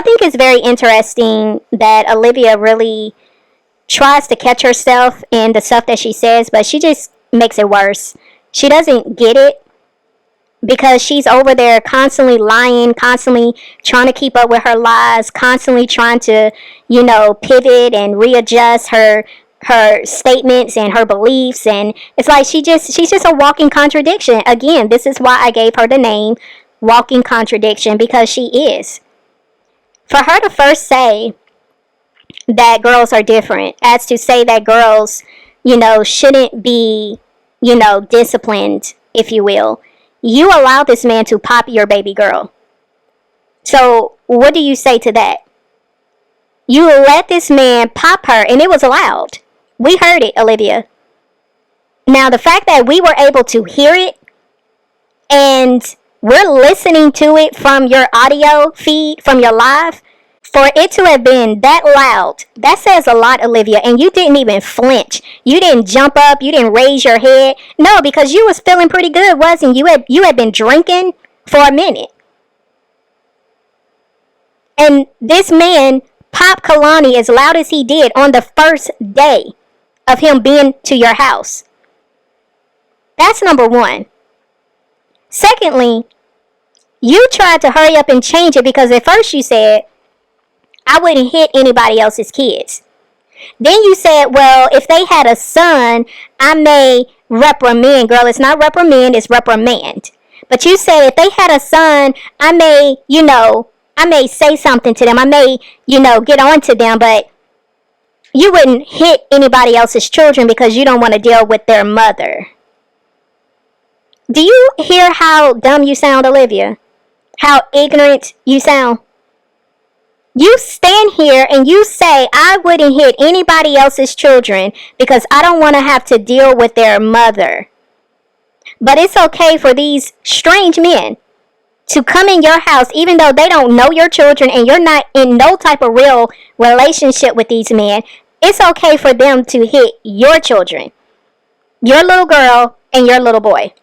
think it's very interesting that Olivia really tries to catch herself in the stuff that she says, but she just makes it worse. She doesn't get it because she's over there constantly lying, constantly trying to keep up with her lies, constantly trying to, you know, pivot and readjust her statements and her beliefs, and it's like she's just a walking contradiction. Again, this is why I gave her the name walking contradiction, because she is. For her to first say that girls are different, as to say that girls, you know, shouldn't be, you know, disciplined, if you will. You allow this man to pop your baby girl. So what do you say to that? You let this man pop her, and it was allowed. We heard it, Olivia. Now, the fact that we were able to hear it, and we're listening to it from your audio feed, from your live, for it to have been that loud, that says a lot, Olivia. And you didn't even flinch. You didn't jump up. You didn't raise your head. No, because you was feeling pretty good, wasn't you? You had been drinking for a minute. And this man popped Kalani as loud as he did on the first day of him being to your house. That's number one. Secondly, you tried to hurry up and change it because at first you said, I wouldn't hit anybody else's kids. Then you said, well, if they had a son, I may reprimand. Girl, it's not reprimand, it's reprimand. But you said if they had a son, I may, you know, I may say something to them. I may, you know, get on to them, but you wouldn't hit anybody else's children because you don't want to deal with their mother. Do you hear how dumb you sound, Olivia? How ignorant you sound? You stand here and you say, I wouldn't hit anybody else's children because I don't want to have to deal with their mother. But it's okay for these strange men to come in your house, even though they don't know your children and you're not in no type of real relationship with these men. It's okay for them to hit your children, your little girl and your little boy.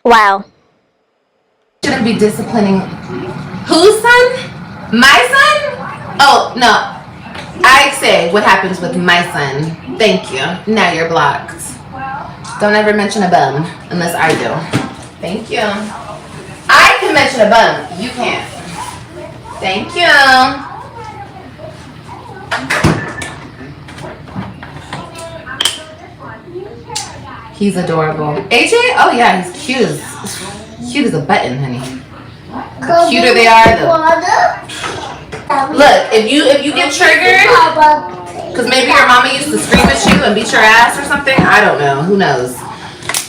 Wow. Shouldn't be disciplining. Whose son? My son? Oh, no. I say what happens with my son. Thank you. Now you're blocked. Don't ever mention a bum unless I do. Thank you. I can mention a bum. You can't. Thank you. He's adorable. AJ? Oh yeah, he's cute. Cute as a button, honey. The cuter they are, look, if you get triggered, because maybe your mama used to scream at you and beat your ass or something. I don't know. Who knows?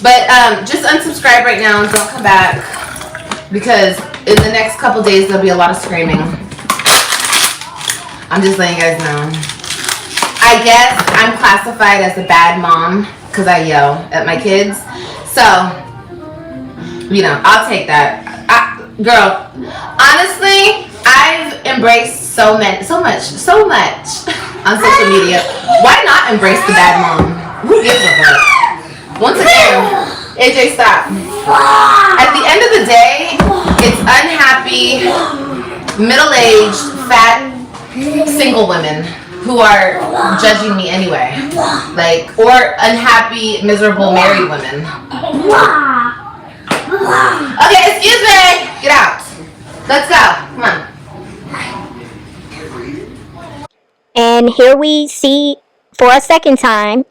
But just unsubscribe right now and don't come back, because in the next couple days there'll be a lot of screaming. I'm just letting you guys know. I guess I'm classified as a bad mom because I yell at my kids. So, you know, I'll take that. Girl, honestly, I've embraced so much on social media. Why not embrace the bad mom? Who gives a fuck? Once again, AJ, stop. At the end of the day, it's unhappy, middle-aged, fat, single women who are judging me anyway. Like, or unhappy, miserable married women. Okay, excuse me. Get out. Let's go. Come on. And here we see, for a second time,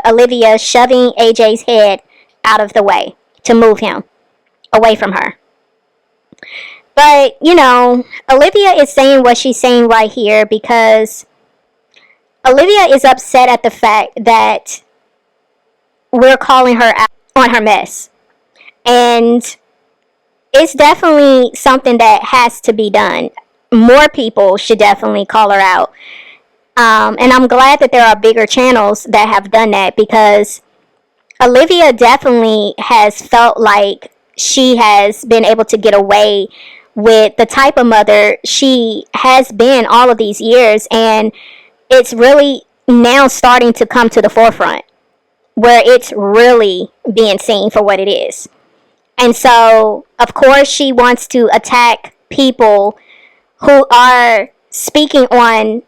Olivia shoving AJ's head out of the way to move him away from her. But, you know, Olivia is saying what she's saying right here because Olivia is upset at the fact that we're calling her out on her mess. And it's definitely something that has to be done. More people should definitely call her out. And I'm glad that there are bigger channels that have done that because Olivia definitely has felt like she has been able to get away with the type of mother she has been all of these years. And it's really now starting to come to the forefront where it's really being seen for what it is. And so, of course, she wants to attack people who are speaking on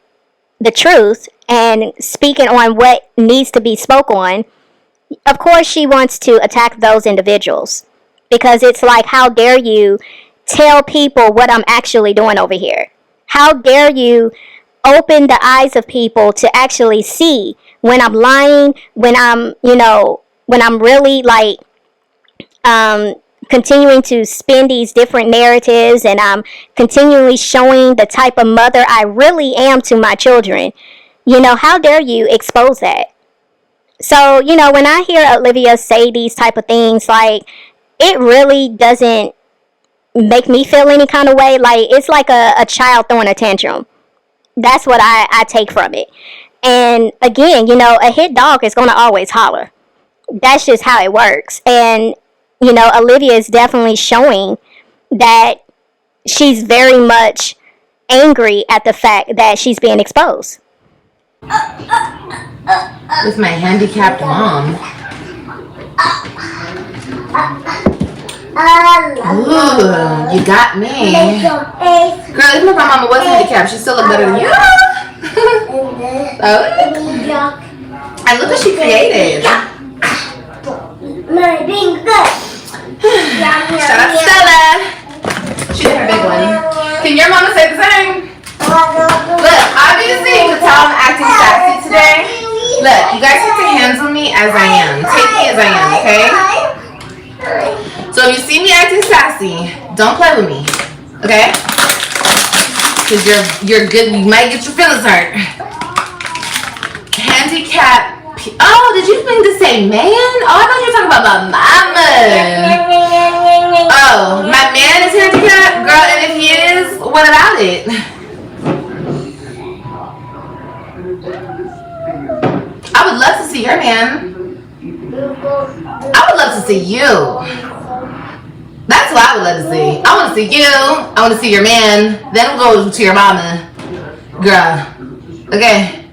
the truth and speaking on what needs to be spoke on. Of course, she wants to attack those individuals because it's like, how dare you tell people what I'm actually doing over here? How dare you open the eyes of people to actually see when I'm lying, when I'm, when I'm really like continuing to spin these different narratives and I'm continually showing the type of mother I really am to my children. How dare you expose that? So, when I hear Olivia say these type of things, like, it really doesn't make me feel any kind of way. Like, it's like a child throwing a tantrum. That's what I take from it. And again, a hit dog is going to always holler. That's just how it works. And Olivia is definitely showing that she's very much angry at the fact that she's being exposed. With my handicapped mom. Ooh, you got me. Girl, even if my mama was handicapped, she still looked better than you. Oh. And look what she created. Shout out to Stella. She did her big one. Can your mama say the same? Look, obviously you can tell I'm acting sassy today. Look, you guys have to handle me as I am. Take me as I am, okay? So if you see me acting sassy, don't play with me, okay? Because you're good. You might get your feelings hurt. Handicap. Oh, did you think to say man? Oh, I thought you were talking about my mama. Oh, my man is handicapped? Girl, and if he is, what about it? I would love to see your man. I would love to see you. That's what I would love to see. I want to see you. I want to see your man. Then we'll go to your mama. Girl. Okay.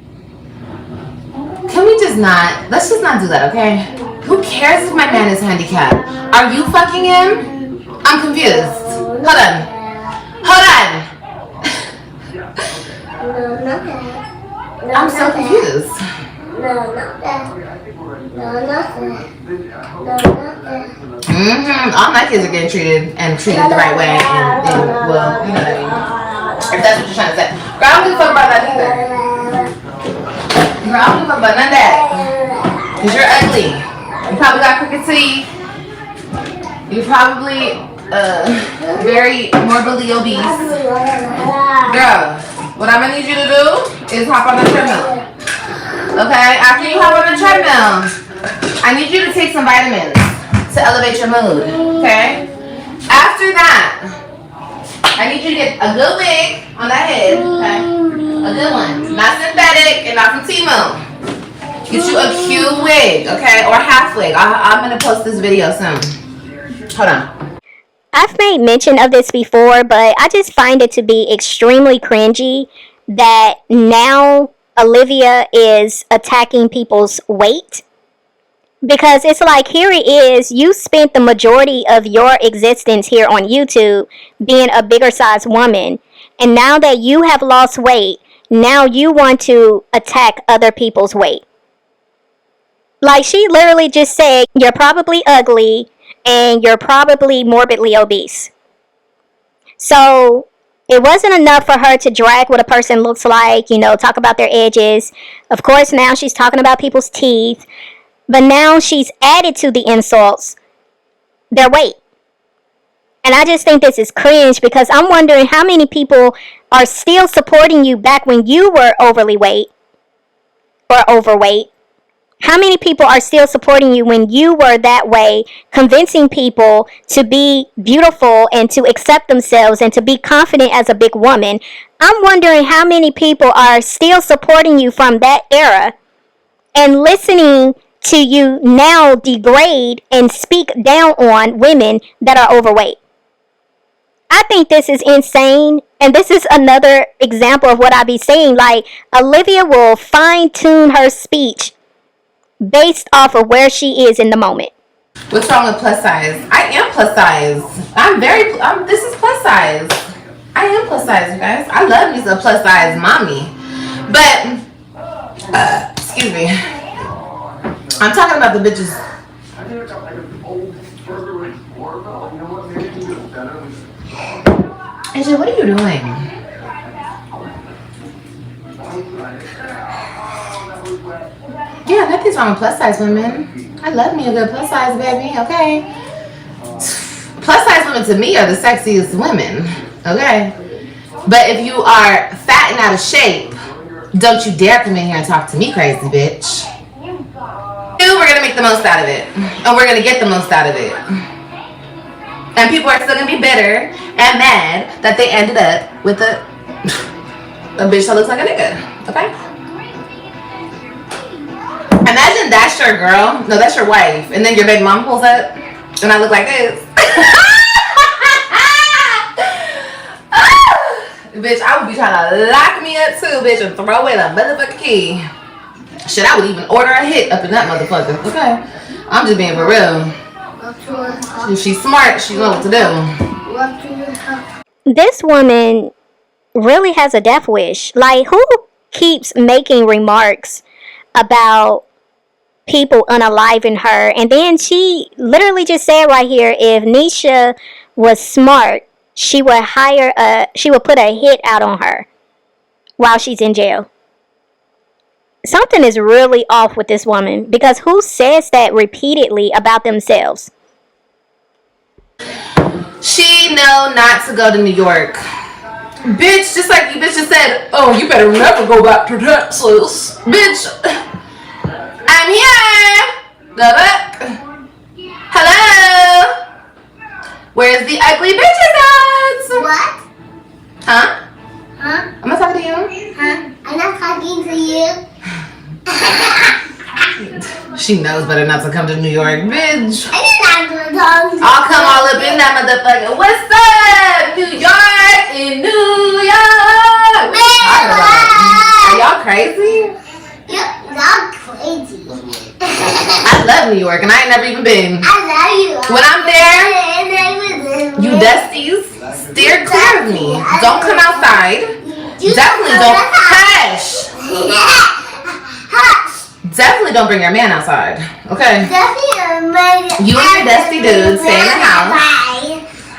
Can we just not? Let's just not do that, okay? Who cares if my man is handicapped? Are you fucking him? I'm confused. Hold on. I'm so confused. All my kids are getting treated the right way, and well, you know what I mean. If that's what you're trying to say. Girl, I don't give a fuck about that either. Girl, I don't give a fuck about none of that. Cause you're ugly. You probably got crooked teeth. You're probably very morbidly obese. Girl, what I'm gonna need you to do is hop on the treadmill. Okay, after you hop on the treadmill, I need you to take some vitamins to elevate your mood, okay? After that, I need you to get a good wig on that head, okay? A good one, not synthetic and not from Temu. Get you a cute wig, okay? Or half wig. I'm gonna post this video soon. Hold on. I've made mention of this before, but I just find it to be extremely cringy that now Olivia is attacking people's weight. Because it's like, here it is, you spent the majority of your existence here on YouTube being a bigger sized woman. And now that you have lost weight, now you want to attack other people's weight. Like, she literally just said, you're probably ugly and you're probably morbidly obese. So it wasn't enough for her to drag what a person looks like, talk about their edges. Of course, now she's talking about people's teeth. But now she's added to the insults their weight. And I just think this is cringe, because I'm wondering how many people are still supporting you back when you were overly weight or overweight. How many people are still supporting you when you were that way, convincing people to be beautiful and to accept themselves and to be confident as a big woman? I'm wondering how many people are still supporting you from that era and listening to you now degrade and speak down on women that are overweight. I think this is insane, and this is another example of what I be saying. Like, Olivia will fine-tune her speech based off of where she is in the moment. What's wrong with plus size? I am plus size. This is plus size. I am plus size, you guys. I love me some plus size mommy. But, excuse me. I'm talking about the bitches. AJ, what are you doing? Yeah, nothing's wrong with plus size women. I love me a good plus size baby, okay? Plus size women to me are the sexiest women, okay? But if you are fat and out of shape, don't you dare come in here and talk to me crazy, bitch. We're gonna make the most out of it, and we're gonna get the most out of it. And people are still gonna be bitter and mad that they ended up with a bitch that looks like a nigga, okay? Imagine that's your girl. No, that's your wife. And then your baby mom pulls up and I look like this. Bitch, I would be trying to lock me up too, bitch, and throw away the motherfucking key. Shit, I would even order a hit up in that motherfucker. Okay? I'm just being for real. If she's smart, she knows what to do. This woman really has a death wish. Like, who keeps making remarks about people unaliving her? And then she literally just said right here, if Nisha was smart, she would put a hit out on her while she's in jail. Something is really off with this woman, because who says that repeatedly about themselves? She know not to go to New York. Bitch, just like you bitches said, oh, you better never go back to Texas. Bitch, I'm here. Hello. Where's the ugly bitches at? What? Huh? Huh? I'm not talking to you. Huh? I'm not talking to you. She knows better not to come to New York, bitch. I'll come all up in that motherfucker. What's up, New York in New York? Are y'all crazy? Y'all crazy. I love New York and I ain't never even been. I love you. When I'm there, you dusties, steer clear of me. Don't come outside. Definitely don't. Hush. Definitely don't bring your man outside, okay? You and your dusty dude stay in the house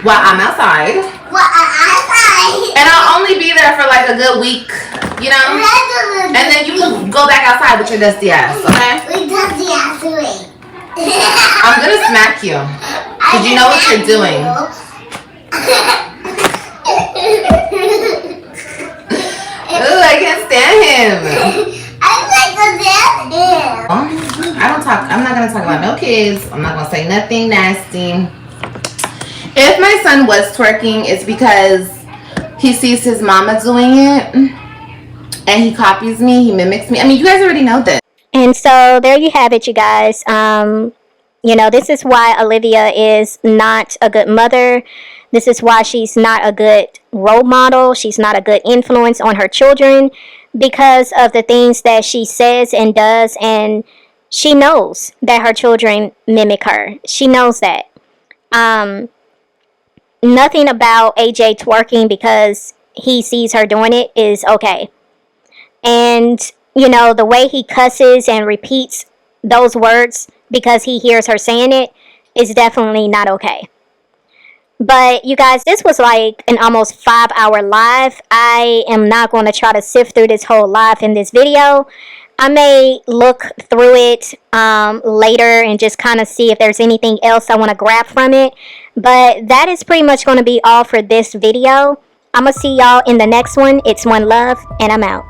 while I'm outside. And I'll only be there for like a good week, you know? And then you can go back outside with your dusty ass, okay? I'm gonna smack you. Because you know what you're doing. Ooh, I can't stand him. I'm not gonna talk about no kids. I'm not gonna say nothing nasty. If my son was twerking, it's because he sees his mama doing it and he copies me, he mimics me. I mean, you guys already know this. And so there you have it, you guys. This is why Olivia is not a good mother. This is why she's not a good role model. She's not a good influence on her children, because of the things that she says and does, and she knows that her children mimic her. She knows that. Nothing about AJ twerking because he sees her doing it is okay. And, the way he cusses and repeats those words because he hears her saying it is definitely not okay. But you guys, this was like an almost 5-hour live. I am not going to try to sift through this whole live in this video. I may look through it later and just kind of see if there's anything else I want to grab from it. But that is pretty much going to be all for this video. I'm going to see y'all in the next one. It's OneLove, and I'm out.